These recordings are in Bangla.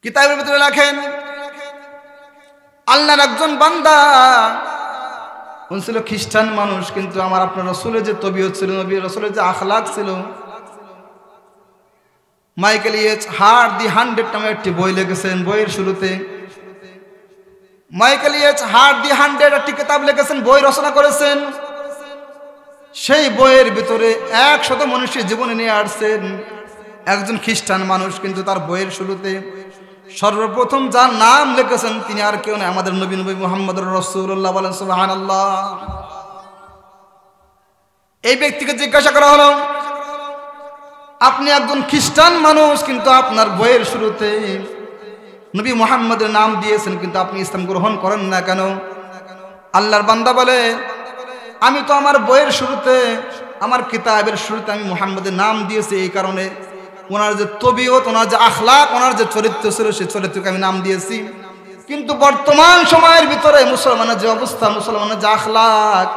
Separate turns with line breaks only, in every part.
কিতাবের ভিতরে লেখেন আল্লাহর একজন বান্দা ছিল খ্রিস্টান মানুষ, কিন্তু আমার আপনার রাসূলের যে তবিয়ত ছিল, নবী রাসূলের যে আখলাক ছিল, মাইকেল ইয়েটস হার্ট দি 100 নামে একটি বই লিখেছেন। বইয়ের শুরুতে মাইকেল ইয়েটস হার্ট দি 100 একটি কিতাব লিখেছেন, বই রচনা করেছেন। সেই বইয়ের ভিতরে 100 মানুষের জীবনে নিয়ে আসছেন একজন খ্রিস্টান মানুষ, কিন্তু তার বইয়ের শুরুতে সর্বপ্রথম যার নাম লিখেছেন তিনি আর কেউ নয়, আমাদের নবী মুহাম্মদুর রাসূলুল্লাহ। বলেন সুবহানাল্লাহ। এই ব্যক্তিকে জিজ্ঞাসা করা হলো, আপনি একজন খ্রিস্টান মানুষ, কিন্তু আপনার বইয়ের শুরুতে নবী মুহাম্মদের নাম দিয়েছেন, কিন্তু আপনি ইসলাম গ্রহণ করেন না কেন? আল্লাহর বান্দা বলে, আমি তো আমার বইয়ের শুরুতে, আমার কিতাবের শুরুতে আমি মুহাম্মদের নাম দিয়েছি এই কারণে, ওনার যে তবিয়ত, ওনার যে আখলাক, ওনার যে চরিত্র ছিল সেই চরিত্রকে আমি নাম দিয়েছি। কিন্তু বর্তমান সময়ের ভিতরে মুসলমানের যে অবস্থা, মুসলমানের যে আখলাক,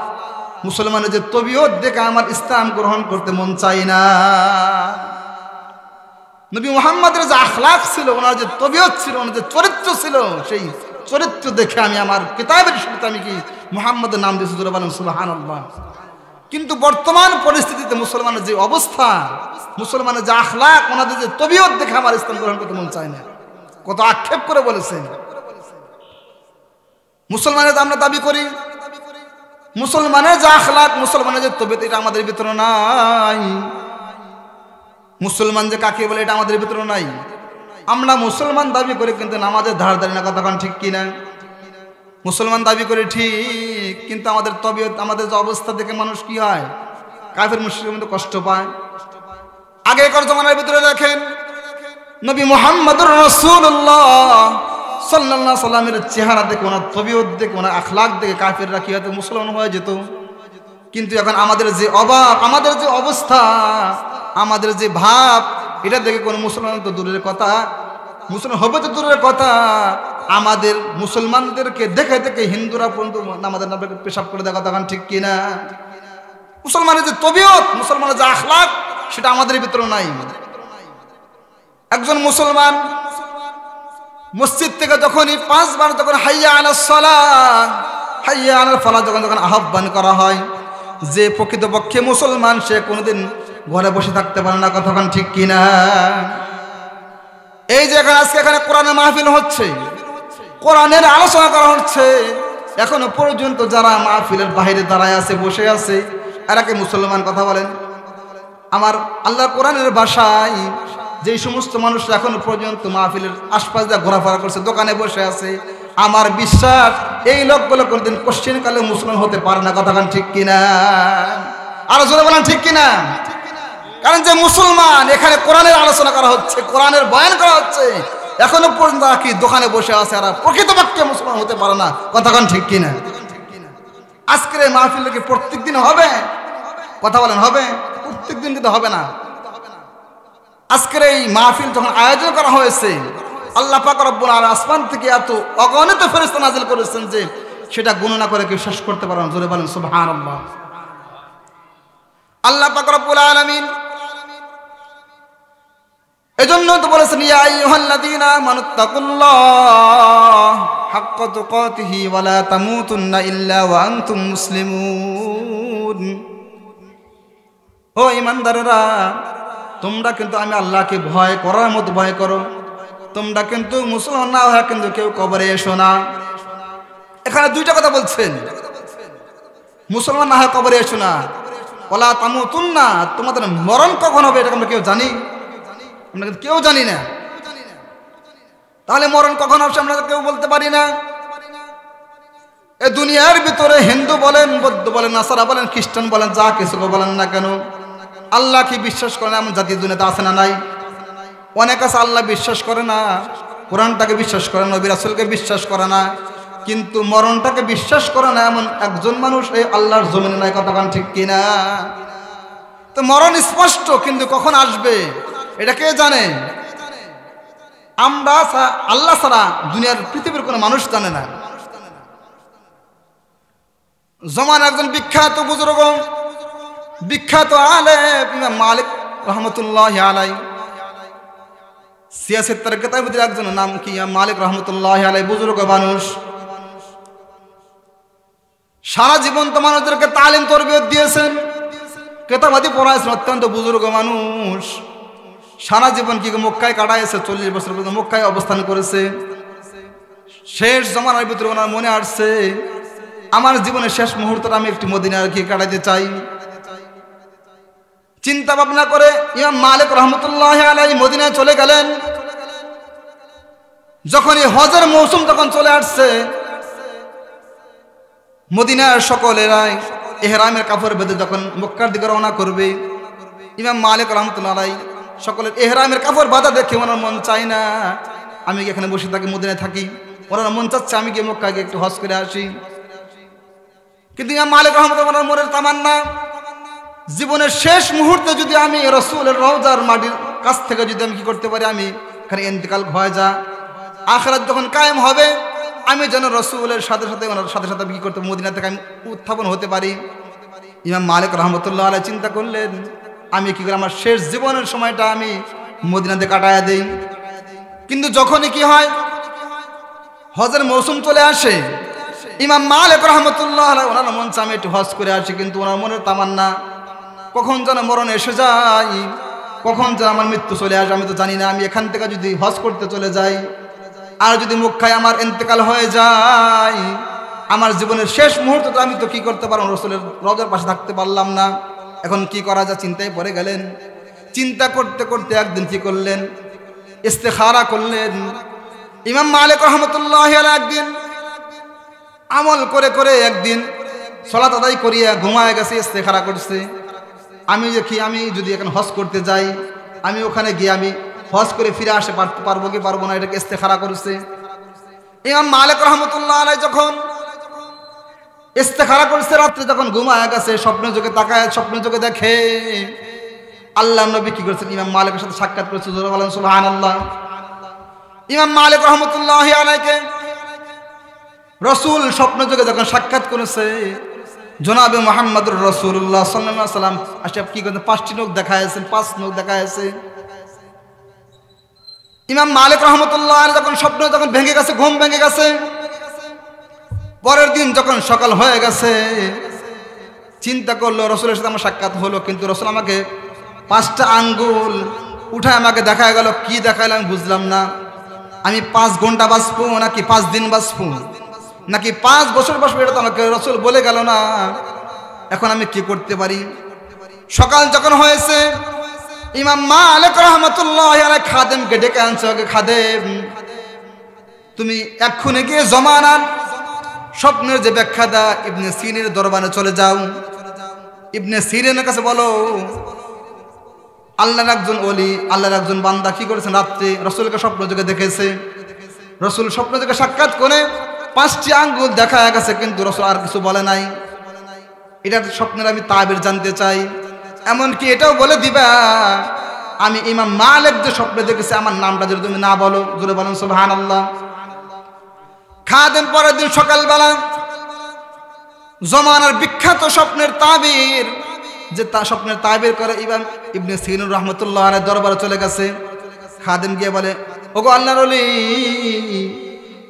মুসলমানের যে তবিয়ত দেখে আমার ইসলাম গ্রহণ করতে মন চাই না। নবী মুহাম্মদের যে আখলাক ছিল, ওনার যে তবিয়ত ছিল, ওনার যে চরিত্র ছিল, সেই চরিত্র দেখে আমি আমার কিতাবের শুরুতে আমি কি মুহাম্মদের নাম দিয়েছি। বলেন সুবহানাল্লাহ। কিন্তু বর্তমান পরিস্থিতিতে মুসলমানের যে অবস্থা, মুসলমানের যে আখলাক, ওনাদের যে তবিয়ত দেখে আমার ইসলাম গ্রহণ করতে মন চায় না। কত আক্ষেপ করে বলেছেন। মুসলমানের আমরা দাবি করি, মুসলমানের যে আখলাক, মুসলমানের যে তবিয়ত, এটা আমাদের ভিতরে নাই। মুসলমান যে কাকে বলে এটা আমাদের ভিতরে নাই। আমরা মুসলমান দাবি করি, কিন্তু নামাজের ধার ধারি না, কতক্ষণ ঠিক কিনা? মুসলমান দাবি করি ঠিক, কিন্তু আমাদের তবিয়ত, আমাদের যে অবস্থা দেখে মানুষ কি হয়, কাফের মুশরিকের মধ্যে কষ্ট পায়। আগেকার জমানার ভিতরে দেখেন নবী মুহাম্মদুর রাসূলুল্লাহ সাল্লাল্লাহু আলাইহি সাল্লামের চেহারা দেখে, ওনার তবিয়ত দেখে, ওনার আখলাক দেখে কাফেররা কি হয়তো মুসলমান হয়ে যেত। কিন্তু এখন আমাদের যে অভাব, আমাদের যে অবস্থা, আমাদের যে ভাব, এটা দেখে কোনো মুসলমান তো দূরের কথা, মুসলমান হবে তো দূরের কথা, আমাদের মুসলমানদেরকে দেখে দেখে হিন্দুরা পর্যন্ত আমাদের নামে পেশাব করে দেখা, তখন ঠিক কিনা? মুসলমানের যে তবিয়ত, মুসলমানের যে আখলাক, সেটা আমাদের ভিতরে নাই। একজন মুসলমান মসজিদ থেকে যখনই 5 বার যখন হাইয়া আলাস সালাহ, হাইয়া আলাল ফালাহ যখন আহ্বান করা হয়, যে প্রকৃতপক্ষে মুসলমান সে কোনোদিন ঘরে বসে থাকতে পারে না, কতক্ষণ ঠিক কিনা? এই যে আজকে এখানে কোরআনের মাহফিল হচ্ছে, কোরআনের আলোচনা করা হচ্ছে, এখনো পর্যন্ত যারা মাহফিলের বাইরে দাঁড়ায় আছে, বসে আছে, এরাকে মুসলমান কথা বলেন? আমার আল্লাহর কোরআনের ভাষায় যে সমস্ত মানুষ এখনো পর্যন্ত মাহফিলের আশপাশ দিয়ে ঘোরাফেরা করছে, দোকানে বসে আছে, আমার বিশ্বাস এই লোকগুলো কোনদিন কোশ্চেন কালে মুসলমান হতে পারে না, কতক্ষণ ঠিক কিনা? আরো জোরে বলেন ঠিক কিনা? কারণ যে মুসলমান, এখানে কোরআনের আলোচনা করা হচ্ছে, কোরআনের বয়ান করা হচ্ছে, এখনো পর্যন্ত কি দোকানে বসে আছে, আর প্রকৃতপক্ষে মুসলমান হতে পারে না, কতক্ষণ ঠিক কিনা? আজকের এই মাহফিল কি প্রত্যেক দিন হবে? কথা বলেন হবে? প্রত্যেক দিন কিন্তু হবে না। আজকের এই মাহফিল যখন আয়োজন করা হয়েছে, আল্লাহ পাক রব্বুল আলামিন আসমান থেকে এত অগণিত ফেরেশতা নাযিল করেছেন যে সেটা গণনা করে কেউ শেষ করতে পারে না। জোরে বলেন সুবহানাল্লাহ। আল্লাহ পাক রব্বুল আলামিন এজন্য তো বলেছেন, ইয়া আইয়ুহাল্লাযীনা আমানুত্তাকুল্লাহ হাক্কা তুকাতিহি ওয়া লা তামুতুন্না ইল্লা ওয়া আনতুম মুসলিমুন। ও ঈমানদারেরা, তোমরা কিন্তু আমি আল্লাহকে ভয় করার মতো ভয় করো। তোমরা কিন্তু মুসলমান না হয়ে কিন্তু কেউ কবরে এসো না। এখানে দুইটা কথা বলছেন, মুসলমান না হয়ে কবরে এসো না, ওয়ালা তামুতুন্না, তোমাদের মরণ কখন হবে এটা আমরা কেউ জানি? আমরা কেউ জানি না। তাহলে মরণ কখন হবে আমরা কেউ বলতে পারি না। এই দুনিয়ার ভিতরে হিন্দু বলেন, বৌদ্ধ বলেন, নাসারা বলেন, খ্রিস্টান বলেন, যা কিছু বলেন না কেন, আল্লাহ কি বিশ্বাস করে না এমন জাতি দুনিয়াতে আছে না নাই? অনেক আছে আল্লাহ বিশ্বাস করে না, কোরআনটাকে বিশ্বাস করে না, নবী রাসূলকে বিশ্বাস করে না, কিন্তু মরণটাকে বিশ্বাস করে না এমন একজন মানুষ এই আল্লাহর জমিনে নাই, কতক্ষণ ঠিক কিনা? তো মরণ স্পষ্ট, কিন্তু কখন আসবে এটা কে জানে? আমরা আল্লাহ ছাড়া দুনিয়ার পৃথিবীর কোনো মানুষ জানে না। জমান একজন বিখ্যাত বুজুর্গ, বিখ্যাত আলেম ইমাম মালিক রহমতুল্লাহি আলাইহি সিয়াসিত্তার কেতাবের ভিতরে একজনের নাম কি ইমাম মালিক রহমতুল্লাহ আলাইহি, বুজুর্গ মানুষ, সারা জীবন তো মানুষদেরকে তালিম তরবিয়ত দিয়েছেন, কেতাবাদি পড়াইছেন, অত্যন্ত বুজুর্গ মানুষ। সারা জীবন কি মক্কায় কাটাইছে, 40 বছর পর্যন্ত মক্কায় অবস্থান করেছে। শেষ জমানার ভিতরে ওনার মনে আসছে আমার জীবনের শেষ মুহূর্তটা আমি একটি মদিনায় কি কাটাইতে চাই। চিন্তা ভাবনা করে ইমাম মালিক রহমতুল্লাহ আলাইহি মদিনায় চলে গেলেন। যখন এই হজের মৌসুম যখন চলে আসছে, মদিনার সকলেরাই ইহরামের কাপড় বেঁধে যখন মক্কার দিকে রওনা করবে, ইমাম মালিক রহমতুল্লাহ আলাইহি সকলের ইহরামের কাপড় বাঁধা দেখে ওনার মন চায় না আমি এখানে বসে থাকি, মদিনায় থাকি। ওনার মন চাচ্ছে আমি গিয়ে মক্কায় গিয়ে একটু হজ করে আসি। কিন্তু ইমাম মালিক রহমতুল্লাহ ওনার মনের তামান্না, জীবনের শেষ মুহূর্তে যদি আমি রাসূলের রওজার মাটির কাছ থেকে যদি আমি কি করতে পারি, আমি এখানে ইন্তেকাল হয়ে যা, আখিরাত যখন কায়েম হবে আমি যেন রাসূলের সাথে সাথে ওনার সাথে সাথে কি করতে মদিনা থেকে আমি উত্থাপন হতে পারি। ইমাম মালিক রহমতুল্লাহ আলাইহি চিন্তা করলেন আমি কি করে আমার শেষ জীবনের সময়টা আমি মদিনাতে কাটায়া দেই। কিন্তু যখনই কি হয়, হজের মৌসুম চলে আসে, ইমাম মালিক রহমতুল্লাহ আলাইহি ওনার মন চায় আমি একটু হজ করে আসি, কিন্তু ওনার মনের তামান্না কখন যেন মরণ এসে যায়, কখন যেন আমার মৃত্যু চলে আসে আমি তো জানি না। আমি এখান থেকে যদি হজ করতে চলে যাই আর যদি মক্কায় আমার ইন্তেকাল হয়ে যায়, আমার জীবনের শেষ মুহূর্তটা আমি তো কি করতে পারলাম, রাসূলের রওজার পাশে থাকতে পারলাম না। এখন কি করা যায় চিন্তায় পড়ে গেলেন। চিন্তা করতে করতে একদিন কি করলেন, ইস্তেখারা করলেন। ইমাম মালিক রহমতুল্লাহ আলাইহি একদিন আমল করে করে একদিন সালাত আদায় করিয়া ঘুমায় গেছে, ইস্তেখারা করছে আমি যদি এখন হজ করতে যাই, আমি ওখানে গিয়ে আমি হজ করে ফিরে আসে পারবো কি পারবো না, এটাকে ইস্তেখারা করছে। ইমাম মালিক রহমতুল্লাহ আলাইহি যখন ইস্তেখারা করছে, রাত্রে যখন ঘুমায় গেছে, স্বপ্নের চোখে তাকায়, স্বপ্নের চোখে দেখে আল্লাহ নবী কি করছেন, ইমাম মালিকের সাথে সাক্ষাৎ করেছে। জোরে বলেন সুবহানাল্লাহ। ইমাম মালিক রহমতুল্লাহ আলাইহিকে রাসূল স্বপ্নের চোখে যখন সাক্ষাৎ করেছে, জনাবে মুহাম্মদুর রাসূলুল্লাহ সাল্লাল্লাহু আলাইহি ওয়াসাল্লাম আসলে কি করেন, 5টি নখ দেখায়ছেন, 5 নখ দেখায়ছে। ইমাম মালিক রহমতুল্লাহ আলাইহি যখন স্বপ্ন যখন ভেঙে গেছে, ঘুম ভেঙে গেছে, পরের দিন যখন সকাল হয়ে গেছে চিন্তা করলো রাসূলের সাথে আমার সাক্ষাৎ হলো, কিন্তু রাসূল আমাকে 5টা আঙ্গুল উঠায় আমাকে দেখা গেল, কি দেখাইল আমি বুঝলাম না। আমি 5 ঘন্টা বাঁচবো নাকি 5 দিন বাঁচবো নাকি 5 বছর বাঁচবো, এটা তো আমাকে রাসূল বলে গেল না। এখন আমি কি করতে পারি? সকাল যখন হয়েছে ইমাম মালিক রহমতুল্লাহ আলাইহি খাদেমকে ডেকে আনছে, ওকে খাদেম তুমি এক্ষুনি গিয়ে জমানার স্বপ্নের যে ব্যাখ্যা দা ইবনে সিরিনের দরবারে চলে যাও, ইবনে সিরিনের কাছে বলো আল্লাহর একজন ওলি, আল্লাহর একজন বান্দা কি করেছেন, রাত্রে রাসূলকে স্বপ্ন যোগে দেখেছে। রাসূল স্বপ্ন যোগে সাক্ষাৎ করে 5টি আঙ্গুল দেখা গেছে, কিন্তু রাসূল আর কিছু বলে নাই। এটা স্বপ্নের আমি তাবির জানতে চাই, এমনকি এটাও বলে দিবা আমি ইমাম মালিক যে স্বপ্নে দেখেছি আমার নামটা যদি তুমি না বলো। জোরে বলেন সুবহানাল্লাহ। খাদেম পরের দিন সকালবেলা জমানার বিখ্যাত স্বপ্নের তাবির যে স্বপ্নের তাবির করে ইমাম ইবনে সিরিন রহমতুল্লাহ আলাইহি দরবারে চলে গেছে। খাদেম গিয়ে বলে ওগো আল্লাহর ওলি,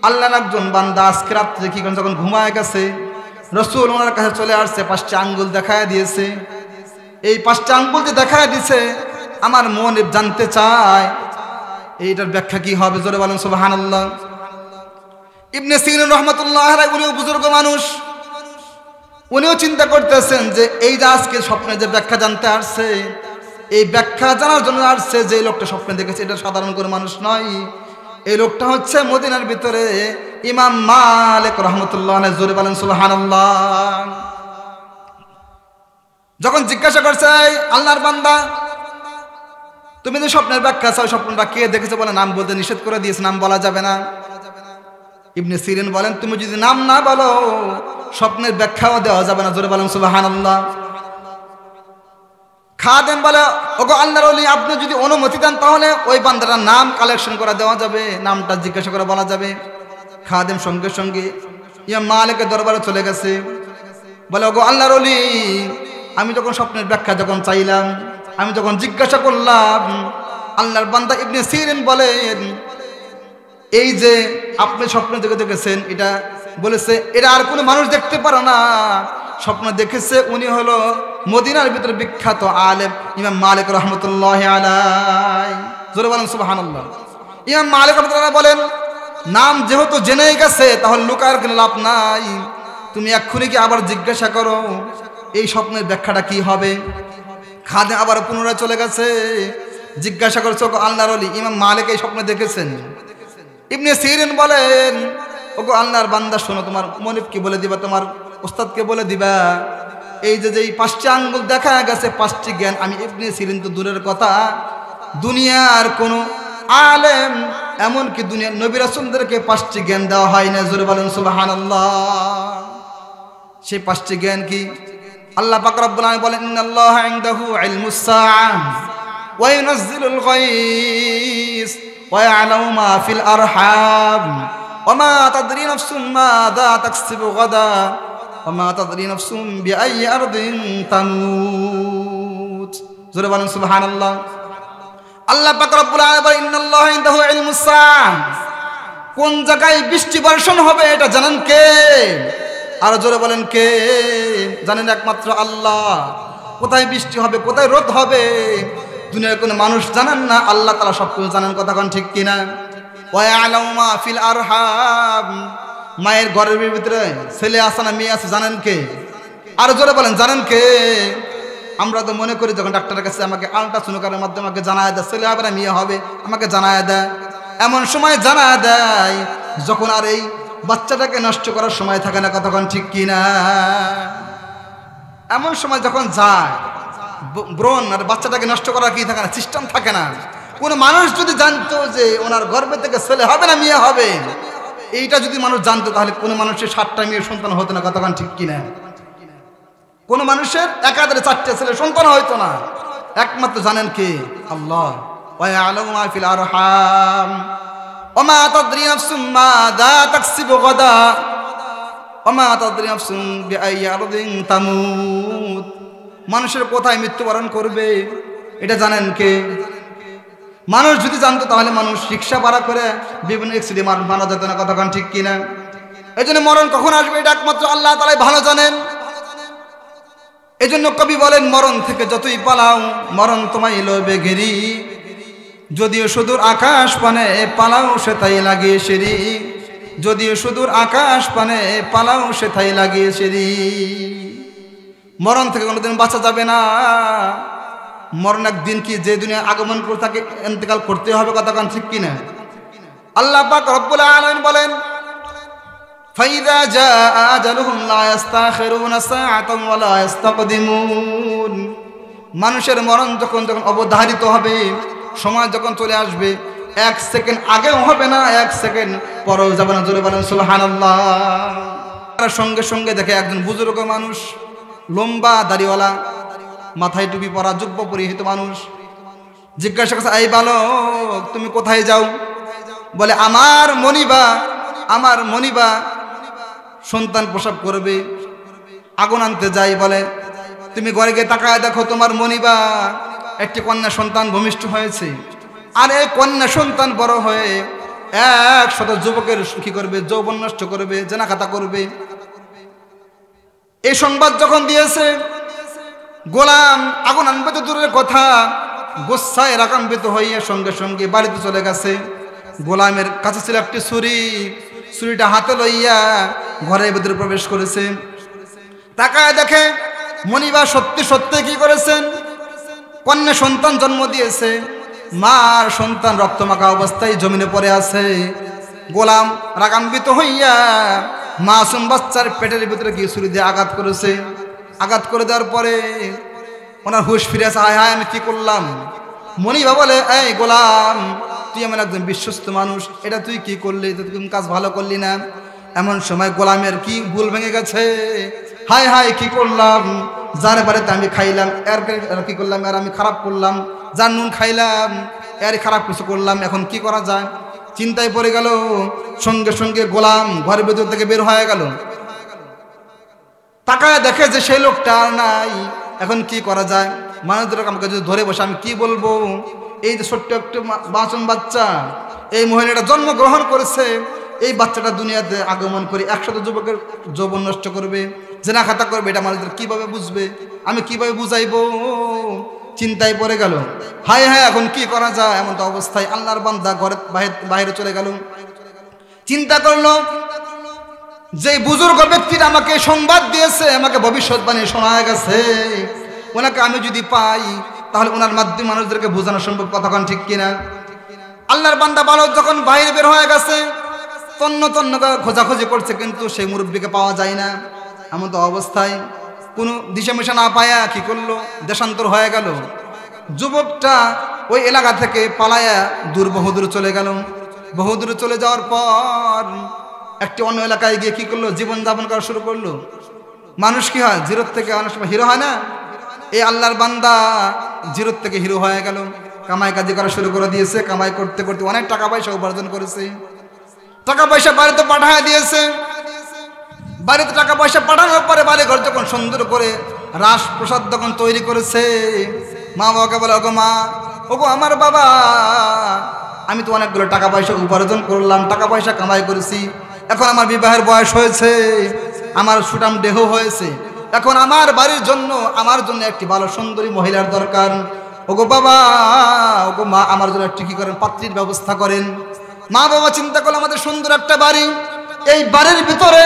আল্লাহর একজন বান্দা আজকে রাত্রে কি করেন, যখন ঘুমায় গেছে রাসূল ওনার কাছে চলে আসছে, 5টি আঙ্গুল দেখায় দিয়েছে। এই 5টা আঙ্গুল যে দেখায় দিয়েছে আমার মন জানতে চায় এইটার ব্যাখ্যা কি হবে। জোরে বলেন সুবহানাল্লাহ। ইবনে সিরিন রহমতুল্লাহ আলাইহি উনিও বুজুর্গ মানুষ, উনিও চিন্তা করতেছেন যে এই যে আজকে স্বপ্নের যে ব্যাখ্যা জানতে আসছে, এই ব্যাখ্যা জানার জন্য আসছে যে লোকটা স্বপ্নে দেখেছে এটা সাধারণ কোনো মানুষ নয়, এই লোকটা হচ্ছে মদিনার ভিতরে ইমাম মালিক রহমতুল্লাহ আলাইহি। জোরে বলেন সুবহানাল্লাহ। যখন জিজ্ঞাসা করছে আল্লাহর বান্দা তুমি যে স্বপ্নের ব্যাখ্যা চাও, স্বপ্নটা কে দেখেছে, বলে নাম বলতে নিষেধ করে দিয়েছে, নাম বলা যাবে না। ইবনে সিরিন বলেন তুমি যদি নাম না বলো স্বপ্নের ব্যাখ্যাও দেওয়া যাবে না। জোরে বলেন সুবহানাল্লাহ। খাদেম বলে ওগো আল্লাহর ওলি, আপনি যদি অনুমতি দেন তাহলে ওই বান্দাটার নাম কালেকশন করে দেওয়া যাবে, নামটা জিজ্ঞাসা করে বলা যাবে। খাদেম সঙ্গে সঙ্গে ইমাম মালিকের দরবারে চলে গেছে, বলে ওগো আল্লাহর ওলি, আমি যখন স্বপ্নের ব্যাখ্যা যখন চাইলাম, আমি যখন জিজ্ঞাসা করলাম আল্লাহর বান্দা ইবনে সিরিন বলেন, এই যে আপনি স্বপ্ন দেখেছেন, এটা বলেছে এটা আর কোনো মানুষ দেখতে পারে না। স্বপ্ন দেখেছে উনি হলো মদিনার ভিতরে বিখ্যাত আলেম ইমাম মালিক রহমতুল্লাহ আলাইহি। জোরে বলেন সুবহানাল্লাহ। ইমাম মালিক রহমতুল্লাহ বলেন, নাম যেহেতু জেনে গেছে তাহলে লুকার কোনো লাভ নাই, তুমি এক্ষুনি কি আবার জিজ্ঞাসা করো এই স্বপ্নের ব্যাখ্যাটা কি হবে। খাদেম আবার পুনরায় চলে গেছে, জিজ্ঞাসা করছে আল্লাহর ওলি ইমাম মালিক এই স্বপ্ন দেখেছেন। ইবনে সিরিন বলেন, ওগো আল্লাহর বান্দা শোনো, তোমার মনিবকে বলে দিবা, তোমার ওস্তাদকে বলে দিবা, এই যে যেই 5টি আঙ্গুল দেখা গেছে 5টি জ্ঞান, আমি ইবনে সিরিন তো দূরের কথা, দুনিয়ার কোনো আলেম এমনকি দুনিয়ার নবী রাসূলদেরকে 5টি জ্ঞান দেওয়া হয় না। জোরে বলেন সুবহানাল্লাহ। সেই 5টি জ্ঞান কি? আল্লাহ পাক রব্বুল আলামিন বলেন, ইন্নাল্লাহা ইনদাহু ইলমুস সাআহ ওয়া ইউনাজ্জিলুল গায়স ওয়া ইয়ালামু মা ফিল আরহাম ওয়া মা তাদরি নাফসুম মাযা তাকসিবু গাদা ওয়া মা তাদরি নাফসুম বিআইয়ি আরদিন তামুত। জোরে বলেন সুবহানাল্লাহ। আল্লাহ পাক রব্বুল আলামিন বলেন, ইন্নাল্লাহা ইনদাহু ইলমুস সাআহ, কোন জায়গায় বৃষ্টি বর্ষণ হবে এটা জানেন কে? আর জোরে বলেন কে? জানেন একমাত্র আল্লাহ। কোথায় বৃষ্টি হবে, কোথায় রোদ হবে, দুনিয়ার কোনো মানুষ জানেন না, আল্লাহ তাআলা সব কিছু জানেন। কথা কোন ঠিক কিনা? ওয়া ইয়ালামু মা ফিল আরহাম, মায়ের ঘরের ভিতরে ছেলে আছে না মেয়ে আছে জানেন কে? আর জোরে বলেন জানেন কে? আমরা তো মনে করি যখন ডাক্তারের কাছে আমাকে আল্ট্রাসাউন্ডের মাধ্যমে আমাকে জানায় দেয় ছেলে হবে না মেয়ে হবে, আমাকে জানায় দেয়। এমন সময় জানায় দেয় যখন আর এই বাচ্চাটাকে নষ্ট করার সময় থাকে না। কতক্ষণ ঠিক কিনা? এমন সময় যখন যায় ব্রণ আর বাচ্চাটাকে নষ্ট করার কি থাকে না, সিস্টেম থাকে না। কোন মানুষ যদি জানতো যে ওনার গর্ভে থেকে ছেলে হবে না মেয়ে হবে, এইটা যদি মানুষ জানতো তাহলে কোন মানুষের 7টা মেয়ের সন্তান হতো না। কতক্ষণ ঠিক কিনা? কোন মানুষের একাধারে 4টে ছেলে সন্তান হইতো না। একমাত্র জানেন কে? আল্লাহ। ওয়া ইয়ালামু মা ফিল আরহাম ওয়া মা তাদরি নাফসুম মাযা তাকসিবু গাদা ওয়া মা তাদরি নাফসুম বিআইয়ি আরদিন তামুত, মানুষের কোথায় মৃত্যুবরণ করবে এটা জানেন কে? মানুষ যদি জানতো তাহলে মানুষ রিক্সা ভাড়া করে বিভিন্ন অ্যাক্সিডেন্ট মারা যেত না। কতক্ষণ ঠিক কিনা? এই জন্য মরণ কখন আসবে এটা একমাত্র আল্লাহ তাআলাই ভালো জানেন। এই জন্য কবি বলেন, মরণ থেকে যতই পালাও মরণ তোমায় লবে ঘেরি, যদিও সুদূর আকাশ পানে পালাও সেথায় লাগে সেরি, যদিও সুদূর আকাশ পানে পালাও সেথায় লাগে সেরি। মরণ থেকে কোনোদিন বাঁচা যাবে না। মরণ একদিন কি যে দুনিয়া আগমন করে তাকে ইন্তেকাল করতে হবে। কতক্ষণ ঠিক কিনা? আল্লাহ পাক রব্বুল আলামিন বলেন, ফাইযা জাআ আজালুহুম লা ইস্তাখিরুনা সাআতান ওয়া লা ইস্তাকদিমুন, মানুষের মরণ যখন অবধারিত হবে, সময় যখন চলে আসবে, 1 সেকেন্ড আগেও হবে না, 1 সেকেন্ড পরেও যাবে না। জোরে বলেন সুবহানাল্লাহ। সঙ্গে সঙ্গে দেখে একজন বুজুর্গ মানুষ, লম্বা দাড়িওয়ালা, মাথায় টুপি পরা, জুব্বা পরিহিত মানুষ, জিজ্ঞাসা করছে, এই বালক তুমি কোথায় যাও? বলে, আমার মনিবা সন্তান প্রসব করবে, আগুন আনতে যাই। বলে, তুমি ঘরে গিয়ে তাকায় দেখো তোমার মনিবা একটি কন্যা সন্তান ভূমিষ্ঠ হয়েছে, আর এই কন্যা সন্তান বড় হয়ে 100 যুবকের কি করবে? যৌবন নষ্ট করবে, জেনাখাতা করবে। এই সংবাদ যখন দিয়েছে, গোলাম আগুন আনবে তো দূরের কথা, গোসায় রাগান্বিত হইয়া সঙ্গে সঙ্গে বাড়িতে চলে গেছে। গোলামের কাছে ছিল একটি ছুরি, ছুরিটা হাতে লইয়া ঘরের ভিতরে প্রবেশ করেছে। তাকায় দেখে মনিবা সত্যি সত্যি কি করেছেন? কন্যা সন্তান জন্ম দিয়েছে। মার সন্তান রক্তমাখা অবস্থায় জমিনে পড়ে আছে। গোলাম রাগান্বিত হইয়া মাসুম বাচ্চার পেটের ভিতরে গিয়ে ছুরি দিয়ে আঘাত করেছে। আঘাত করে দেওয়ার পরে ওনার হুঁশ ফিরে আসে, হায় হায় আমি কি করলাম? মনিবা বলে, এই গোলাম, তুই আমার একজন বিশ্বস্ত মানুষ, এটা তুই কি করলি? তুই কাজ ভালো করলি না। এমন সময় গোলামের কি ভুল ভেঙে গেছে, হায় হায় কি করলাম? যার বাড়িতে আমি খাইলাম এর কি করলাম? আর আমি খারাপ করলাম। যার নুন খাইলাম এর খারাপ কিছু করলাম, এখন কি করা যায়? চিন্তায় পড়ে গেল। সঙ্গে সঙ্গে গোলাম ঘরের ভেতর থেকে বের হয়ে গেল। তাকায় দেখে যে সেই লোকটা নাই। এখন কি করা যায়? মানুষদের আমাকে যদি ধরে বসে আমি কি বলবো? এই যে ছোট্ট একটু বাঁচন বাচ্চা, এই মহিলাটা জন্মগ্রহণ করেছে, এই বাচ্চাটা দুনিয়াতে আগমন করে 100 যুবকের যৌবন নষ্ট করবে, জেনা খাতা করবে, এটা মানুষদের কিভাবে বুঝবে? আমি কিভাবে বুঝাইবো? চিন্তায় পড়ে গেল। হায় হায়, এখন কি করা যায়? এমন তো অবস্থায় আল্লাহর বান্দা ঘরের বাইরে চলে গেল। চিন্তা করলো, যে বুজুর্গ ব্যক্তিটা আমাকে সংবাদ দিয়েছে, আমাকে ভবিষ্যৎবাণী শোনা গেছে, ওনাকে আমি যদি পাই তাহলে ওনার মাধ্যমে মানুষদেরকে বোঝানো সম্ভব। কতক্ষণ ঠিক কিনা? আল্লাহর বান্দা বালক যখন বাইরে বের হয়ে গেছে, তন্ন তন্ন খোঁজাখুঁজি করছে, কিন্তু সেই মুরব্বীকে পাওয়া যায় না। এমন তো অবস্থায় কোনো দিশামিশা না পায়া কি করলো? দেশান্তর হয়ে গেল। যুবকটা ওই এলাকা থেকে পালায়া বহুদূর চলে গেল। বহুদূর চলে যাওয়ার পর একটি অন্য এলাকায় গিয়ে কি করলো? জীবনযাপন করা শুরু করলো। মানুষ কি হয়? জিরোর থেকে অনেক সময় হিরো হয় না? এই আল্লাহর বান্দা জিরোর থেকে হিরো হয়ে গেল। কামাই কাজি করা শুরু করে দিয়েছে। কামাই করতে করতে অনেক টাকা পয়সা উপার্জন করেছে। টাকা পয়সা বাড়িতে পাঠায় দিয়েছে। বাড়িতে টাকা পয়সা পাঠানোর পরে বাড়ি ঘর যখন সুন্দর করে রাজপ্রসাদ যখন তৈরি করেছে, মা বাবাকে বলে, ওগো মা, ওগো আমার বাবা, আমি তো অনেকগুলো টাকা পয়সা উপার্জন করলাম, টাকা পয়সা কামাই করেছি, এখন আমার বিবাহের বয়স হয়েছে, আমার সুঠাম দেহ হয়েছে, এখন আমার বাড়ির জন্য আমার জন্য একটি ভালো সুন্দরী মহিলার দরকার। ওগো বাবা, ওগো মা, আমার জন্য একটি কি করেন? পাত্রীর ব্যবস্থা করেন। মা বাবা চিন্তা করলো, আমাদের সুন্দর একটা বাড়ি, এই বাড়ির ভিতরে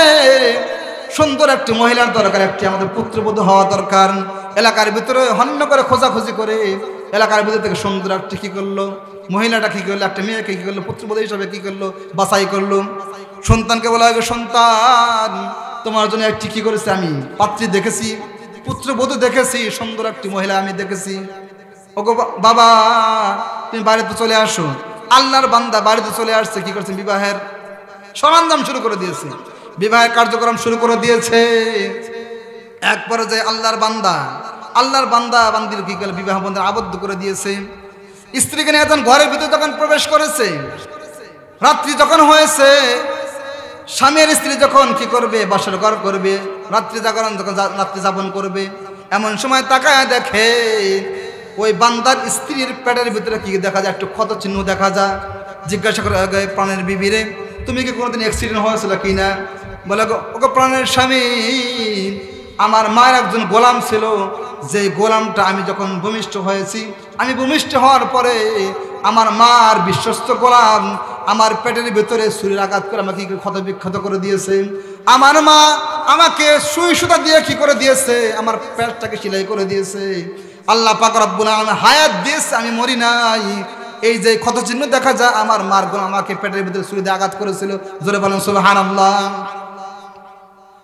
সুন্দর একটি মহিলার দরকার, একটি আমাদের পুত্রবধূ হওয়া দরকার। এলাকার ভিতরে হন্য করে খোঁজাখুঁজি করে এলাকার ভিতর থেকে সুন্দর একটি কি করলো? মহিলাটা কি করলো? একটা মেয়েকে কি করলো? পুত্রবধূ হিসাবে কি করলো? বাছাই করলো। সন্তানকে বলা হয়, সন্তান, তোমার জন্য একটি কি করেছে? আমি পাত্রী দেখেছি, পুত্রবধূ দেখেছি, সুন্দর একটি মহিলা আমি দেখেছি। ওগো বাবা, তুমি বাড়িতে চলে আসো। আল্লাহর বান্দা বাড়িতে চলে আসছে। কি করছে? বিবাহের সরঞ্জাম শুরু করে দিয়েছে, বিবাহের কার্যক্রম শুরু করে দিয়েছে। এক পর্যায়ে আল্লাহর বান্দা বান্দির কি করল? বিবাহ বন্ধনে আবদ্ধ করে দিয়েছে। স্ত্রীকে নিয়ে এখন ঘরের ভিতরে যখন প্রবেশ করেছে, রাত্রি যখন হয়েছে, স্বামীর স্ত্রী যখন কি করবে? বাসর ঘর করবে, রাত্রি জাগরণ যখন রাত্রি যাপন করবে, এমন সময় তাকায় দেখে ওই বান্দার স্ত্রীর পেটের ভিতরে কি দেখা যায়? একটু ক্ষত চিহ্ন দেখা যায়। জিজ্ঞাসা করে, প্রাণের বিবিরে, তুমি কি কোনোদিন অ্যাক্সিডেন্ট হয়েছিল কি না? বলে, ওকে প্রাণের স্বামী, আমার মায়ের একজন গোলাম ছিল, যে গোলামটা আমি যখন ভূমিষ্ঠ হয়েছি, আমি ভূমিষ্ঠ হওয়ার পরে আমার মার বিশ্বস্ত গোলাম আমার পেটের ভিতরে ছুরির আঘাত করে আমাকে ক্ষত বিক্ষত করে দিয়েছে। আমার মা আমাকে সুই সুতা দিয়ে কি করে দিয়েছে? আমার পেটটাকে সেলাই করে দিয়েছে। আল্লাহ পাক রব্বুল আলামিন হায়াত দিয়েছে, আমি মরি নাই। এই যে ক্ষত চিহ্ন দেখা যায়, আমার মার গোলাম আমাকে পেটের ভিতরে ছুরি দিয়ে আঘাত করেছিল। জোরে বলেন সুবহানাল্লাহ।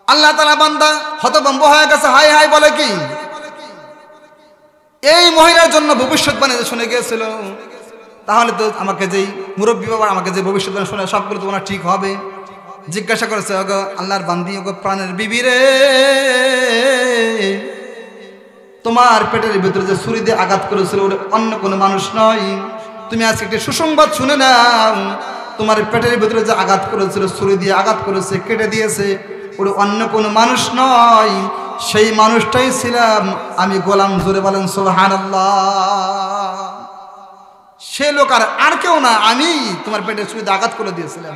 আল্লাহ তাআলা বান্দা হতভম্ব হয়ে গেছে। হাই হাই বলে কি? এই মহিলার জন্য ভবিষ্যৎবাণী শুনে গিয়েছিল, তাহলে তো আমাকে যেই মুরব্বী বাবা আমাকে যে ভবিষ্যৎবাণী শুনে সবগুলো তো ওনার ঠিক হবে। জিজ্ঞাসা করেছে, ওগো আল্লাহর বান্দি, ওগো প্রাণের বিবি রে, তোমার পেটের ভিতরে যে ছুরি দিয়ে আঘাত করেছিল ওটা অন্য কোনো মানুষ নয়। তুমি আজকে একটি সুসংবাদ শুনে নাও, তোমার পেটের ভিতরে যে আঘাত করেছিল, ছুরি দিয়ে আঘাত করেছে, কেটে দিয়েছে, ওটা অন্য কোনো মানুষ নয়, সেই মানুষটাই ছিলাম আমি, গোলাম। জোরে বলেন সুবহানাল্লাহ। সে লোক আর কেউ না, আমি তোমার পেটে ছুরি দিয়ে আঘাত করে দিয়েছিলাম।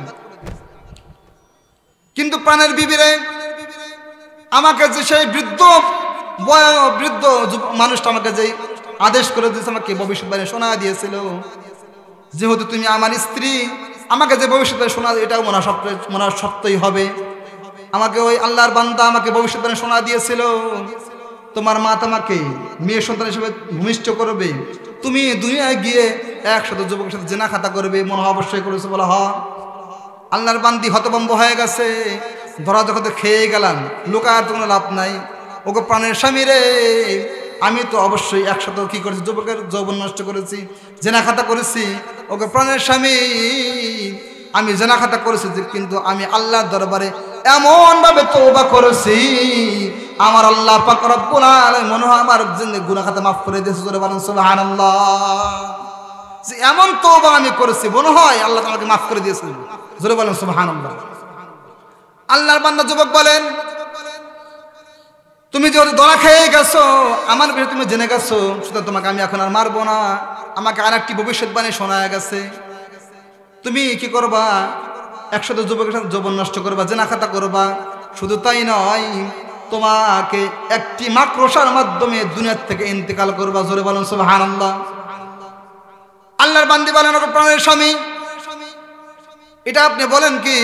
কিন্তু প্রাণের বিবিরে, আমাকে যে সেই বৃদ্ধ মানুষটা আমাকে যেই আদেশ করে দিয়েছে, আমাকে ভবিষ্যৎবাণী শোনা দিয়েছিল, যেহেতু তুমি আমার স্ত্রী, আমাকে যে ভবিষ্যৎবাণী শোনা, এটাও মনে সত্যই হবে। আমাকে ওই আল্লাহর বান্দা আমাকে ভবিষ্যৎবাণী শোনা দিয়েছিল, তোমার মা তোমাকে মেয়ে সন্তান হিসেবে ভূমিষ্ঠ করবে, তুমি দুনিয়ায় গিয়ে 100 যুবকের সাথে জেনা খাতা করবে। মনে অবশ্যই করেছে। বলা হয় আল্লাহর বান্দি হতভম্ব হয়ে গেছে। ধরা যখন খেয়ে গেলাম, লোকার তো কোনো লাভ নাই। ওকে প্রাণের স্বামী রে, আমি তো অবশ্যই 100 কি করেছি? যুবকের যৌবন নষ্ট করেছি, জেনা খাতা করেছি। ওকে প্রাণের স্বামী, আমি জেনা খাতা করেছি, কিন্তু আমি আল্লাহর দরবারে এমন ভাবে তওবা করেছি, আমার আল্লাহ পাক রব্বুল আলামিন মনে হয় আমার গুনাহ খাতা মাফ করে দিয়েছে। জোরে বলেন সুবহানাল্লাহ। যে এমন তওবা আমি করেছি, মনে হয় আল্লাহ আমাকে মাফ করে দিয়েছে। জোরে বলেন সুবহানাল্লাহ। আল্লাহর বান্দা যুবক বলেন, তুমি যেহেতু ধরা খেয়ে গেছো, আমার বিষয়ে তুমি জেনে গেছো, সুতরাং তোমাকে আমি এখন আর মারবো না। আমাকে আর একটি ভবিষ্যৎবাণী শোনা গেছে। তুমি কি করবা? একসাথে যুবকের সাথে যৌবন নষ্ট করবা, জেনাখাতা করবা। শুধু তাই নয়, তোমাকে একটি মাকড়সার মাধ্যমে দুনিয়ার থেকে ইন্তেকাল করবা। জোরে বলুন সুবহানাল্লাহ। আল্লাহর বান্দি বলেন, প্রাণের স্বামী, এটা আপনি বলেন কি?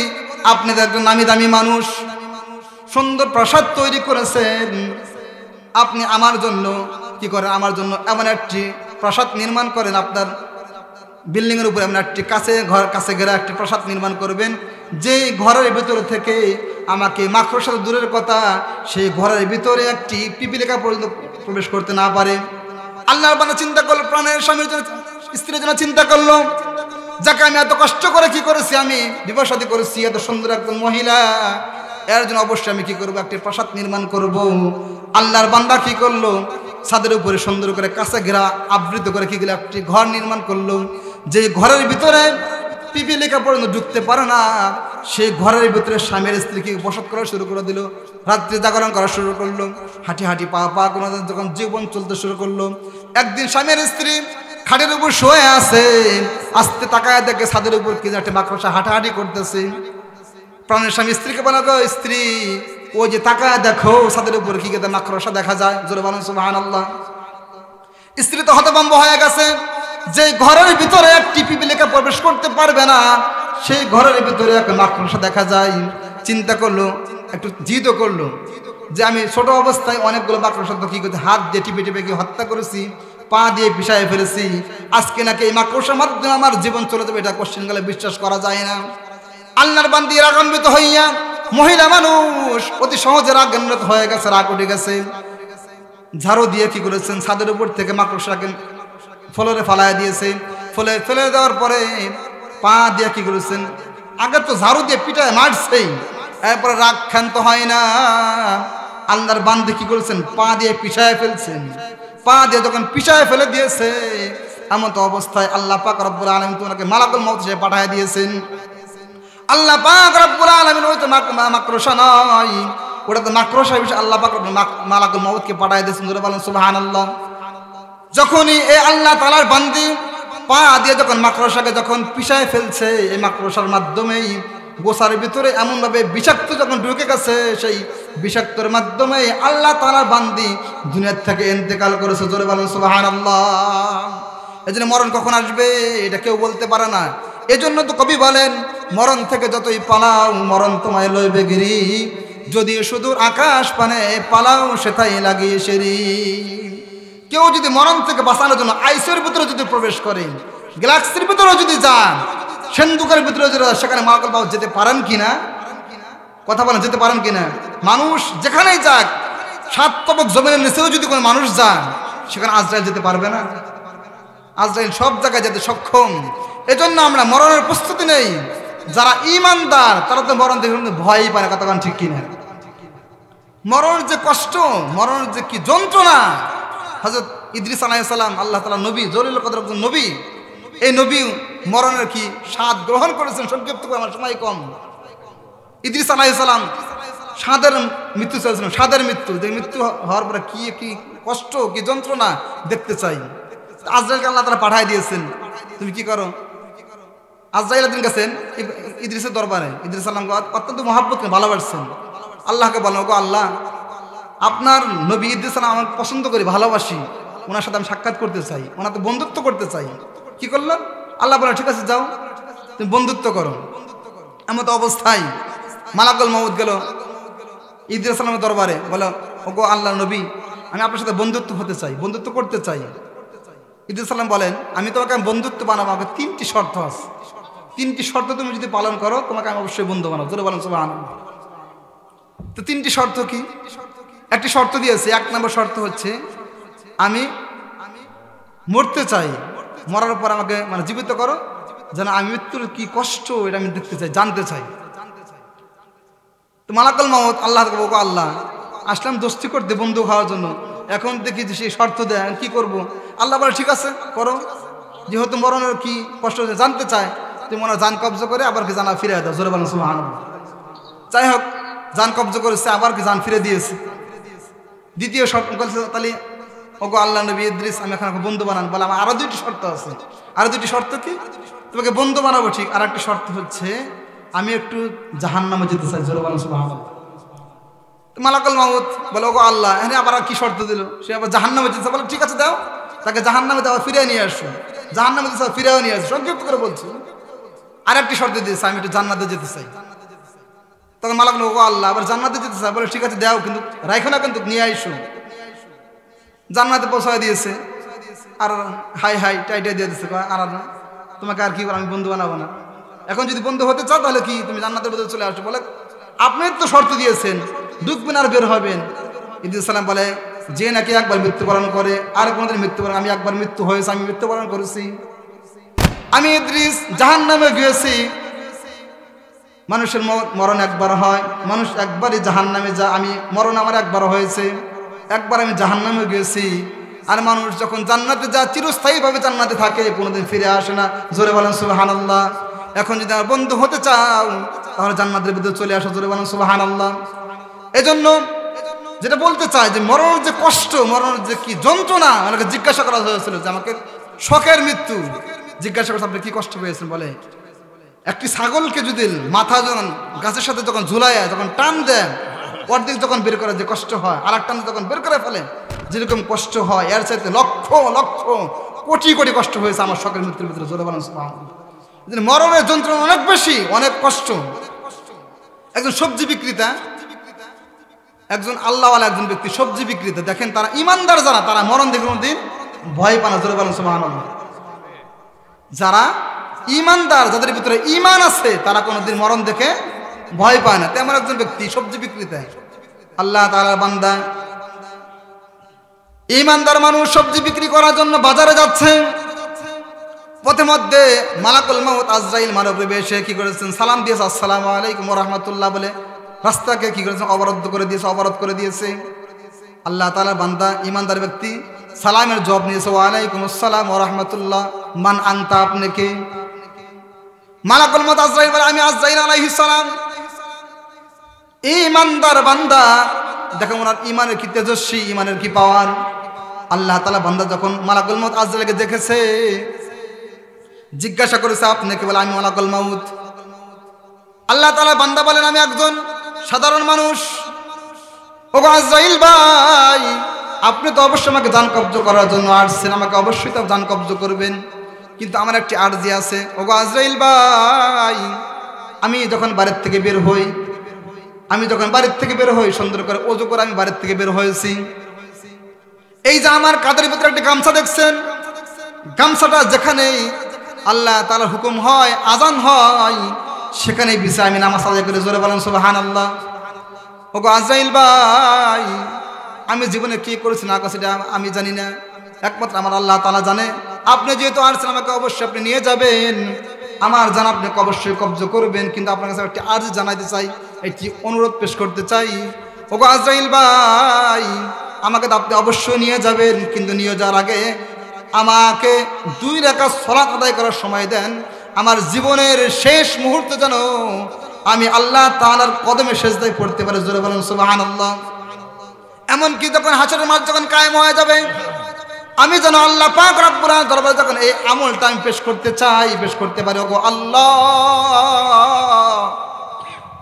আপনি তো একজন নামি দামি মানুষ, সুন্দর প্রাসাদ তৈরি করেছেন। আপনি আমার জন্য কি করেন? আমার জন্য এমন একটি প্রাসাদ নির্মাণ করেন, আপনার বিল্ডিং এর উপরে এমন একটি কাছে ঘেরা একটি প্রাসাদ নির্মাণ করবেন, যে ঘরের ভিতরে থেকে আমাকে মাকড়সার দূরের কথা, সেই ঘরের ভিতরে একটি পিপিলিকা পর্যন্ত প্রবেশ করতে না পারে। আল্লাহর বান্দা চিন্তা করলো, প্রাণের স্বামীর জন্য, স্ত্রীর জন্য চিন্তা করলো, যাকে আমি এত কষ্ট করে কি করেছি, আমি বিবাহ শাদী করেছি, এত সুন্দর একজন মহিলা, এর জন্য অবশ্যই আমি কি করবো? একটি প্রাসাদ নির্মাণ করব। আল্লাহর বান্দা কি করলো? ছাদের উপরে সুন্দর করে কাছে ঘেরা আবৃত করে কি একটি ঘর নির্মাণ করলো, যে ঘরের ভিতরে পিপিলিকা পর্যন্ত ঢুকতে পারে না। সেই ঘরের ভিতরে স্বামীর স্ত্রীকে বসত করা শুরু করে দিল, রাত্রে জাগরণ করা শুরু করলো, হাঁটি হাঁটি পা পা কোনো যখন জীবন চলতে শুরু করলো। একদিন স্বামীর স্ত্রী খাটের উপর শুয়ে আছে, আস্তে তাকায় দেখে ছাদের উপর কি একটা মাকড়সা হাঁটাহাঁটি করতেছে। প্রাণের স্বামী স্ত্রীকে বলা, গো স্ত্রী, ও যে তাকায় দেখো ছাদের উপর কি মাকড়সা দেখা যায়। জোরে বলেন সুবহানাল্লাহ। স্ত্রী তো হতভম্ব হয়ে গেছে, যে ঘরের ভিতরে একটি পিপিলিকা প্রবেশ করতে পারবে না, সেই ঘরের ভিতরে একটা মাকড়সা দেখা যায়। চিন্তা করলো, একটু জিদও করলো, যে আমি ছোট অবস্থায় অনেকগুলো মাকড়সা তো কি করতে হাত দিয়ে টিপে টিপে কি হত্যা করেছি, পা দিয়ে পিষায় ফেলেছি, আজকে নাকি এই মাকড়সার মাধ্যমে আমার জীবন চলে যাবে, এটা কোশ্চেন গেলে বিশ্বাস করা যায় না। আল্লাহর বান্দি রাগান্বিত হইয়া, মহিলা মানুষ অতি সহজে রাগান্বিত হয়ে গেছে, রাগ উঠে গেছে, ঝাড়ু দিয়ে কি করেছেন, ছাদের উপর থেকে মাকড়সাকে ফ্লোরে ফালায় দিয়েছে। ফেলে দেওয়ার পরে পা দিয়ে কি করেছেন, আগে তো ঝাড়ু দিয়ে পিটায় মারছেই, এরপরে রাগ ক্ষান্ত হয় না, আল্লাহর বান্দি কি করেছেন, পা দিয়ে পিছায় ফেলছেন। পা দিয়ে যখন পিছায় ফেলে দিয়েছে, এমন তো অবস্থায় আল্লাহ পাক রব্বুল আলামিন তোমাকে মালাকুল মউত সে পাঠিয়ে দিয়েছেন। আল্লাহ পাক রব্বুল আলামিন ওই তো মাকড়সা নয়, ওটা তো মাকড়সা বিষয়, আল্লাহ পাক মালাকুল মউতকে পাঠিয়ে দিয়েছেন। জোরে বলেন সুবহানাল্লাহ। যখনই এই আল্লাহ তাআলার বান্দি পা দিয়ে যখন মাকড়সাকে যখন পিছায় ফেলছে, এই মাকড়সার মাধ্যমেই গোসার ভিতরে এমনভাবে বিষাক্ত যখন ঢুকে গেছে, সেই বিষাক্তর মাধ্যমে আল্লাহ তাআলার বান্দি দুনিয়ার থেকে ইন্তেকাল করেছে। জোরে বলেন সুবহানাল্লাহ। এজন্য মরণ কখন আসবে এটা কেউ বলতে পারে না। এজন্য তো কবি বলেন, মরণ থেকে যতই পালাও মরণ তোমায় লইবে গিরি, যদি সুদূর আকাশ পানে পালাও সেটাই লাগিয়ে সেরি। কেউ যদি মরণ থেকে বাঁচানোর জন্য আইসের ভিতরে যদি প্রবেশ করে, গ্যালাক্সির ভিতরে যদি যান, সেন্দুকের ভিতরে যদি, সেখানে মালাকুল মউত যেতে পারেন কিনা? কথা বলেন, যেতে পারেন কিনা? মানুষ যেখানেই যাক, সাত তবক জমিনের নিচেও যদি কোনো মানুষ যান, সেখানে আজরাইল যেতে পারবে না। আজরাইল সব জায়গায় যেতে সক্ষম। এজন্য আমরা মরণের প্রস্তুতি নেই। যারা ঈমানদার তারা তো মরণ দেখে ভয়ই পায় না। কথা বলেন ঠিক কিনা? মরণের যে কষ্ট, মরণের যে কি যন্ত্রণা, হযরত ইদ্রিস আলাইহিস সালাম আল্লাহ তাআলা নবী, জলিলুল কদর একজন নবী, এই নবী মরণের কি স্বাদ গ্রহণ করেছেন। সংক্ষিপ্ত করে, আমার সময় কম। ইদ্রিস আলাইহিস সালাম স্বাদের মৃত্যু চাইছিলেন, স্বাদের মৃত্যু, যে মৃত্যু হওয়ার পরে কি কি কষ্ট, কি যন্ত্রণা দেখতে চাই। আজরাইলকে আল্লাহ তাআলা পাঠিয়ে দিয়েছেন, তুমি কি করো? আজরাইল একদিন গেছেন ইদ্রিসের দরবারে, ইদ্রিস সালামকে অত্যন্ত মহাব্বত করে ভালোবাসছেন। আল্লাহকে বলেন, ওগো আল্লাহ, আপনার নবী ইদ্রিস সালাম আমাকে পছন্দ করি, ভালোবাসি, ওনার সাথে আমি সাক্ষাৎ করতে চাই, ওনার তো বন্ধুত্ব করতে চাই। কি করলো? আল্লাহ বলে, ঠিক আছে যাও, তুমি বন্ধুত্ব করো। এমন তো অবস্থায় মালাকুল মউত গেল ইদ্রিস সালামের দরবারে, বলো, ওগো আল্লাহ নবী, আমি আপনার সাথে বন্ধুত্ব হতে চাই, বন্ধুত্ব করতে চাই। ইদ্রিস সালাম বলেন, আমি তোমাকে বন্ধুত্ব বানাবো, আমাকে 3টি শর্ত আছে। 3টি শর্ত তুমি যদি পালন করো, তোমাকে আমি অবশ্যই বন্ধু বানাবো। জোরে বলেন সুবহানাল্লাহ। তো 3টি শর্ত কি? একটি শর্ত দিয়েছে। 1 নম্বর শর্ত হচ্ছে, আমি মরতে চাই, মরার পর আমাকে মানে জীবিত করো, যেন আমি মৃত্যুর কি কষ্ট এটা আমি দেখতে চাই, জানতে চাই। তো মালাকুল মউত আল্লাহকে বলবো, আল্লাহ আসলাম দোস্তি করতে, বন্ধু হওয়ার জন্য, এখন দেখি যে সেই শর্ত দেয়, কি করব? আল্লাহ বলে, ঠিক আছে করো, যেহেতু মরণের কি কষ্ট হচ্ছে জানতে চায়, তুমি মনে জান কবজা করে আবার কি জানা ফিরে দাও। জোরে বলেন সুবহানাল্লাহ। যাই হোক, জান কবজা করেছে, আবার কি জান ফিরে দিয়েছে।
দ্বিতীয় শর্ত বলছে তাহলে ওগো আল্লাহ নবী ইদ্রিস আমি এখন বন্ধু বানান। বলে আমার আরো দুইটি শর্ত আছে। আরো দুইটি শর্ত কি? তোমাকে বন্ধু বানাবো ঠিক, আর একটি শর্ত হচ্ছে আমি একটু জাহান্নামে যেতে চাই। জোরে বলেন সুবহানাল্লাহ। মালাকুল মাউত বলে ওগো আল্লাহ, হ্যাঁ আবার কি শর্ত দিল? সে আবার জাহান্নামে যেতে চায়। বলে ঠিক আছে দাও, তাকে জাহান্নামে দেওয়া ফিরে নিয়ে আসো। জাহান্নামে যেতে ফিরেও নিয়ে আসো। সংক্ষিপ্ত করে বলছি। আর একটি শর্ত দিয়েছে আমি একটু জান্নাতে যেতে চাই। তখন মালাকুল ওগো আল্লাহ আবার জান্নাতে যেতে চাই। বলে ঠিক আছে দাও, কিন্তু রাখো না, কিন্তু নিয়ে আইসো। জান্নাতে পৌঁছায় দিয়েছে। আর হাই হাই টাইটাই দিয়ে দিচ্ছে, আর না তোমাকে আর কি আমি বন্ধু বানাবো না। এখন যদি বন্ধু হতে চাও তাহলে কি তুমি জান্নাতের ভিতরে চলে আসো। বলে আপনি তো শর্ত দিয়েছেন ঢুকবেন আর বের হবেন। ইদ্রিস সালাম বলে যে নাকি একবার মৃত্যুবরণ করে আর কোনোদিন মৃত্যুবরণ, আমি একবার মৃত্যু হয়েছে, আমি মৃত্যুবরণ করেছি। আমি ইদ্রিস জাহান্নামে গিয়েছি। মানুষের মরণ একবার হয়, মানুষ একবারই জাহান্নামে যা, আমি মরণ আমার একবার হয়েছে, একবার আমি জাহান্নামে গিয়েছি। আর মানুষ যখন জান্নাতে যা চিরস্থায়ীভাবে জান্নাতে থাকে, কোনোদিন ফিরে আসে না। জোরে বলেন সুবহানাল্লাহ। এখন যদি আমার বন্ধু হতে চাও তাহলে জান্নাতের ভিতরে চলে আসো। জোরে বলেন সুবহানাল্লাহ। এজন্য যেটা বলতে চাই যে মরণের যে কষ্ট, মরণের যে কি যন্ত্রণা, আমাকে জিজ্ঞাসা করা হয়েছিল যে আমাকে শখের মৃত্যু জিজ্ঞাসা করছে আপনি কি কষ্ট পেয়েছেন। বলে একটি ছাগলকে যদি মাথা যখন গাছের সাথে যখন ঝুলায় যখন টান দেন, অর্ধেক যখন বের করে যে কষ্ট হয়, আর একটা যখন বের করে ফেলে যেরকম কষ্ট হয়, এর চাইতে লক্ষ লক্ষ কোটি কোটি কষ্ট হয়েছে আমার শখের মৃত্যুর ভিতরে। জোরে বলেন সুবহানাল্লাহ। মরণের যন্ত্রণা অনেক বেশি, অনেক কষ্ট। একজন সবজি বিক্রেতা, একজন আল্লাহওয়ালা একজন ব্যক্তি সবজি বিক্রেতা, দেখেন তারা ইমানদার যারা, তারা মরণ দেখে কোনোদিন ভয় পায় না। জোরে বলেন সুবহানাল্লাহ। যারা ইমানদার, যাদের ভিতরে ইমান আছে, তারা কোনোদিন মরণ দেখে ভয় পায় না। তেমন একজন ব্যক্তি সবজি বিক্রেতা, আল্লাহ তাআলার বান্দা, ইমানদার মানুষ সবজি বিক্রি করার জন্য বাজারে যাচ্ছে। পথে মধ্যে মালাকুল মাউত আজরাইল মানবরূপে এসে কি করেছেন, সালাম দিয়েছে আসসালামু আলাইকুম ওয়া রাহমাতুল্লাহ বলে রাস্তাকে কি করেছেন, অবরোধ করে দিয়েছে। আল্লাহ তাআলার বান্দা ইমানদার ব্যক্তি সালামের জবাব নিয়েছে ওয়া আলাইকুম আসসালাম ওয়া রাহমাতুল্লাহ। মান আনতা, আপনি কে? মালাকুল মাউত আজরাইল বলে আমি আজরাইল আলাইহিস সালাম। ইমানদার বান্দা, দেখো ওনার ইমানের কি তেজস্বী, ইমানের কি পাওয়ার। আল্লাহ তাআলা বান্দা যখন মালাকুল মাউত আজরাইলকে দেখেছে, জিজ্ঞাসা করেছে আপনি কে? বলে আমি মালাকুল মাউত। আল্লাহ তাআলা বান্দা বলেন আমি একজন সাধারণ মানুষ। ওগো আজরাইল ভাই, আপনি তো অবশ্যই আমাকে জান কবজ করার জন্য আসছেন, আমাকে অবশ্যই তো জান কবজ করবেন, কিন্তু আমার একটি আরজি আছে। ওগো আজরাইল ভাই, আমি যখন বাড়ির থেকে বের হই, সুন্দর করে ওযু করে আমি বাড়ির থেকে বের হয়েছি। এই যে আমার কাঁধের ভিতরে একটা গামছা দেখছেন, গামছাটা যেখানে আল্লাহ তাআলার হুকুম হয়, আজান হয়, সেখানে বিছায় আমি নামাজ আদায় করে। জোরে বলেন সুবহানাল্লাহ। ওগো আজরাইল ভাই, আমি জীবনে কি করেছি না করেছি এটা আমি জানি না, একমাত্র আমার আল্লাহ তাআলা জানে। আপনি যেহেতু আসছেন, আমাকে অবশ্যই আপনি নিয়ে যাবেন, আমার জান আপনি অবশ্যই কবজ করবেন, কিন্তু আপনার কাছে একটি আরজি জানাইতে চাই, একটি অনুরোধ পেশ করতে চাই। ওগো আজরাইল ভাই, আমাকে তো আপনি অবশ্যই নিয়ে যাবেন, কিন্তু নিয়ে যাওয়ার আগে আমাকে 2 রাকাত সালাত আদায় করার সময় দেন। আমার জীবনের শেষ মুহূর্তে যেন আমি আল্লাহ তাআলার কদমে সেজদায় পড়তে পারি। জোরে বলেন সুবহানাল্লাহ। এমনকি যখন হাসরের মাঠ যখন কায়েম হয়ে যাবে, আমি যেন আল্লাহ পাক রব্বুল আলামিনের দরবারে যখন এই আমলটা আমি পেশ করতে চাই, পেশ করতে পারি। ওগো আল্লাহ,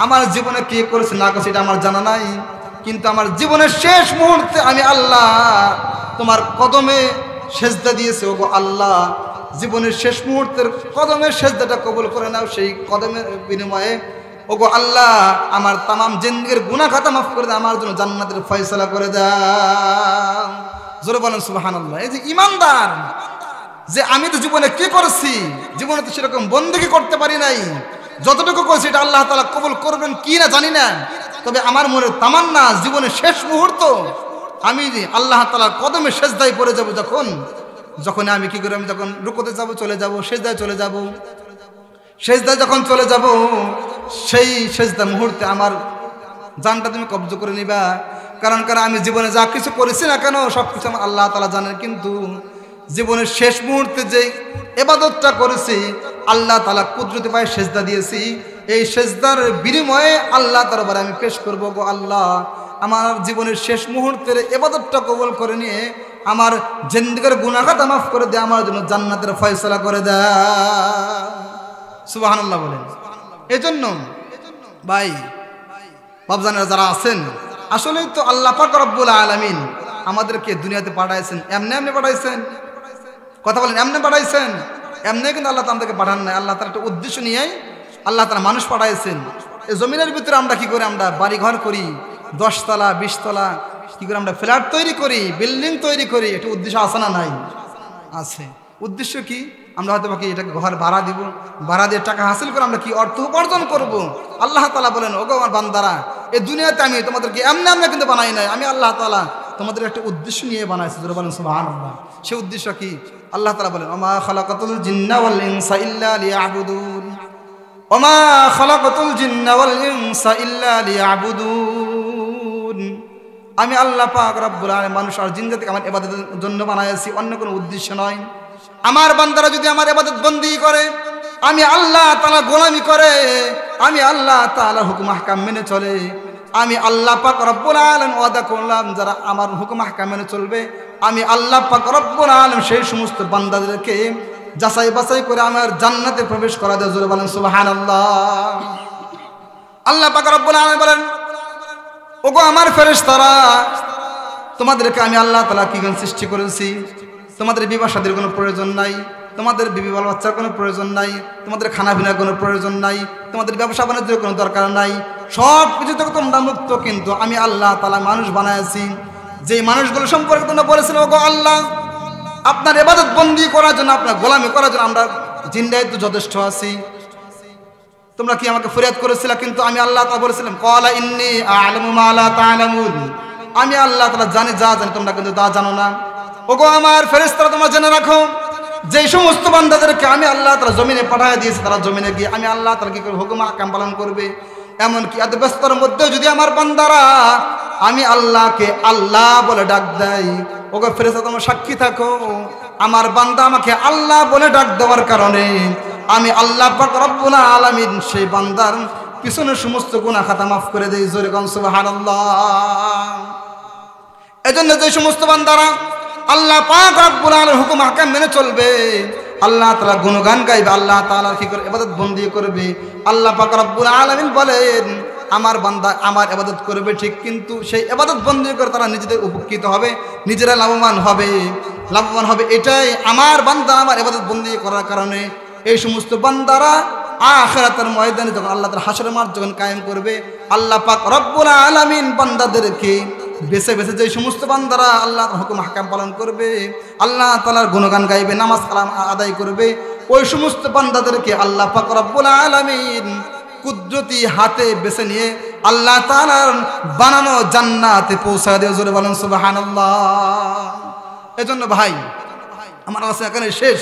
আমার জীবনে কি করেছে না করেছে এটা আমার জানা নাই, কিন্তু আমার জীবনের শেষ মুহূর্তে আমি আল্লাহ তোমার কদমে সেজদা দিয়েছি। ওগো আল্লাহ, জীবনের শেষ মুহূর্তের কদমের সেজদাটা কবুল করে নাও। সেই কদমের বিনিময়ে ওগো আল্লাহ আমার তামাম জিন্দেগীর গুনাহ খাতা মাফ করে দাও, আমার জন্য জান্নাতের ফয়সালা করে দাও। জোরে বলেন সুবহানাল্লাহ। এই যে ইমানদার, যে আমি তো জীবনে কি করেছি, জীবনে তো সেরকম বন্দেগী করতে পারি নাই, যতটুকু করেছি এটা আল্লাহ তাআলা কবুল করবেন কি না জানি না, তবে আমার মনের তামান্না জীবনের শেষ মুহূর্ত আমি আল্লাহ তাআলার কদমে সেজদায় পড়ে যাব। যখন আমি কি করে, আমি যখন রুকুতে যাব, চলে যাব, সেজদায় চলে যাব, সেজদায় যখন চলে যাব, সেই সেজদা মুহূর্তে আমার জানটা তুমি কবজ করে নিবা। কারণ আমি জীবনে যা কিছু করেছি না কেন, সব কিছু আমার আল্লাহ তাআলা জানেন, কিন্তু জীবনের শেষ মুহূর্তে যে ইবাদতটা করেছি, আল্লাহ তাআলা কুদরতি পায়ে সেজদা দিয়েছি, এই সেজদার বিনিময়ে আল্লাহ দরবারে আমি পেশ করব। গো আল্লাহ, আমার জীবনের শেষ মুহূর্তের ইবাদতটা কবুল করে নিয়ে আমার জিন্দেগীর গুনাহখাতা মাফ করে দে, আমার জন্য জান্নাতের ফয়সালা করে দেয়। সুবহানাল্লাহ বলেন। এজন্য ভাই বাবজানেরা যারা আছেন, আসলেই তো আল্লাহ পাক রব্বুল আলামিন আমাদেরকে দুনিয়াতে পাঠাইছেন, এমনি পাঠাইছেন। কথা বলেন, এমনি পাঠাইছেন? এমনি কিন্তু আল্লাহ আমাদেরকে পাঠান নাই। আল্লাহ তার একটা উদ্দেশ্য নিয়েই আল্লাহ তারা মানুষ পাঠাইছেন। এই জমিনের ভিতরে আমরা কি করে আমরা বাড়ি ঘর করি, 10 তলা 20 তলা কি করে আমরা ফ্ল্যাট তৈরি করি, বিল্ডিং তৈরি করি, একটা উদ্দেশ্য আছে না নাই? আছে। উদ্দেশ্য কি? আমরা হয়তো বাকি এটাকে ঘর ভাড়া দিব, ভাড়া দিয়ে টাকা হাসিল করে আমরা কি অর্থ উপার্জন করব। আল্লাহ তাআলা বলেন, ওগো আমার বান্দারা, এই দুনিয়াতে আমি তোমাদেরকে এমনি কিন্তু বানাই নাই, আমি আল্লাহ তাআলা তোমাদের একটা উদ্দেশ্য নিয়ে বানাইছি। জোরে বলেন সুবহানাল্লাহ। সেই উদ্দেশ্য কি? আল্লাহ তাআলা বলেন, ওমা খালাকাতুল জিন্না ওয়াল ইনসা ইল্লা লিয়াবুদুন, ওমা খালাকাতুল জিন্না ওয়াল ইনসা ইল্লা লিয়াবুদুন। আমি আল্লাহ পাক রব্বুল আলামিন মানুষ আর জিন জাতিকে আমার ইবাদতের জন্য বানাইছি, অন্য কোনো উদ্দেশ্য নয়। আমার বান্দারা যদি আমার ইবাদত বন্দি করে, আমি আল্লাহ তাআলা গোলামি করে, আমি আল্লাহ তাআলার হুকুম আহকাম মেনে চলে, আমি আল্লাহ পাক রব্বুল আলামিন ওয়াদা করলাম যারা আমার হুকুম আহকাম মেনে চলবে, আমি আল্লাহ পাক রব্বুল আলামিন সেই সমস্ত বান্দাদেরকে যাচাই বাছাই করে আমার জান্নাতে প্রবেশ করা দেয়। জোরে বলেন সুবহানাল্লাহ। আল্লাহ পাক রব্বুল আলামিন বলেন, ওগো আমার ফেরেশতারা, তোমাদেরকে আমি আল্লাহ তাআলা কি করে সৃষ্টি করেছি? তোমাদের বিবাহ শাদীর কোনো প্রয়োজন নাই, তোমাদের বিবি বাল বাচ্চার কোনো প্রয়োজন নাই, তোমাদের খানা পিনার কোনো প্রয়োজন নাই, তোমাদের ব্যবসা বাণিজ্যের কোনো দরকার নাই, সব কিছু থেকে তোমরা মুক্ত। কিন্তু আমি আল্লাহ তাআলা মানুষ বানাইছি, যেই মানুষগুলো সম্পর্কে তোমরা বলেছিলে, ওগো আল্লাহ আপনার ইবাদত বন্দি করার জন্য, আপনার গোলামি করার জন্য আমরা জিন্দাই তো যথেষ্ট আছি, তোমরা কি আমাকে ফরিয়াদ করেছিলে? কিন্তু আমি আল্লাহ তাআলা বলেছিলাম, ক্বালা ইন্নী আ'লামু মা লা তা'লামুন, আমি আল্লাহ তাআলা জানি যা জানি তোমরা কিন্তু তা জানো না। ওগো আমার ফেরেশতারা, তোমরা জেনে রাখো, যে সমস্ত বান্দাদেরকে আমি আল্লাহ তাআলা জমিনে পাঠিয়ে দিয়েছি, তারা জমিনে গিয়ে আমি আল্লাহ তাআলা কি করে হুকুম আহকাম পালন করবে। এমনকি এত ব্যস্ততার মধ্যেও যদি আমার বান্দারা আমি আল্লাহকে আল্লাহ বলে ডাক দেয়, ওগো ফেরেশতারা তোমরা সাক্ষী থাকো, আমার বান্দা আমাকে আল্লাহ বলে ডাক দেওয়ার কারণে আমি আল্লাহ পাক রব্বুল আলামিন সেই বান্দার পিছনের সমস্ত গুনাহ খাতা মাফ করে দেই। জোরে কোন সুবহানাল্লাহ। এজন্য যে সমস্ত বান্দারা আল্লাহ পাক রব্বুল আলামিনের হুকুম আহকাম মেনে চলবে, আল্লাহ তাআলা গুণগান গাইবে, আল্লাহ তাআলা কি করে ইবাদত বন্দি করবে। আল্লাহ পাক রব্বুল আলামিন বলেন, আমার বান্দা আমার ইবাদত করবে ঠিক, কিন্তু সেই ইবাদত বন্দি করে তারা নিজেদের উপকৃত হবে, নিজেরা লাভবান হবে। এটাই আমার বান্দা আমার ইবাদত বন্দি করার কারণে এই সমস্ত বান্দারা আখিরাতের ময়দানে যখন আল্লাহ তাআলা হাশরের মাঠ যখন কায়েম করবে, আল্লাহ পাক রব্বুল আলামিন বান্দাদেরকে বেছে বেছে যে সমস্ত বান্দারা আল্লাহর হুকুম আহকাম পালন করবে, আল্লাহ তাআলার গুণগান গাইবে, নামাজ কালাম আদায় করবে, ওই সমস্ত বান্দাদেরকে আল্লাহ পাক রব্বুল আলামিন কুদরতি হাতে বেছে নিয়ে আল্লাহ তাআলার বানানো জান্নাতে পৌঁছায় দেয়। জোরে বলেন সুবহানাল্লাহ। এজন্য ভাই আমার কাছে এখানে শেষ।